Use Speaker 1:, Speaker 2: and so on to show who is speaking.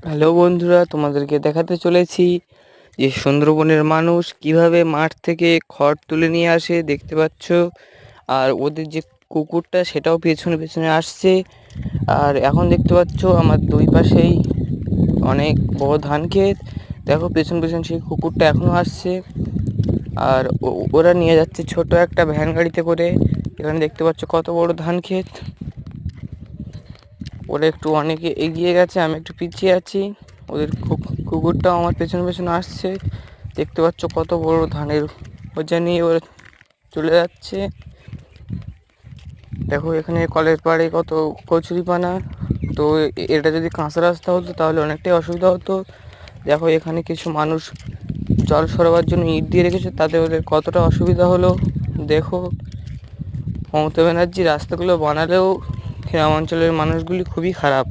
Speaker 1: Hello বন্ধুরা, তোমাদেরকে দেখাতে চলেছি যে সুন্দরবনের মানুষ কিভাবে মাঠ থেকে খড় তুলে নিয়ে আসে, দেখতে পাচ্ছ। আর ওদের যে কুকুরটা সেটাও পেছনে পেছনে আসছে। আর এখন দেখতে পাচ্ছ আমার দুই পাশেই অনেক বড় ধান ক্ষেত। দেখো পেছন পেছন সেই কুকুরটা এখনো আসছে। আর ওরা নিয়ে যাচ্ছে ছোট একটা ভ্যান গাড়িতে করে। এখানে দেখতে পাচ্ছ কত বড় ধান ক্ষেত। ওরা একটু অনেকে এগিয়ে গেছে, আমি একটু পিছিয়ে আছি। ওদের কুকুরটাও আমার পেছনে পেছনে আসছে। দেখতে পাচ্ছ কত বড় ধানের বোঝা নিয়ে ওরা চলে যাচ্ছে। দেখো এখানে কলের পাড়ে কত কচুরিপানা। তো এটা যদি কাঁচা রাস্তা হতো তাহলে অনেকটাই অসুবিধা হতো। দেখো এখানে কিছু মানুষ জল সরাবার জন্য ইট দিয়ে রেখেছে, তাতে ওদের কতটা অসুবিধা হলো। দেখো মমতা ব্যানার্জি রাস্তাগুলো বানালেও গ্রামাঞ্চলের মানুষগুলি খুবই খারাপ।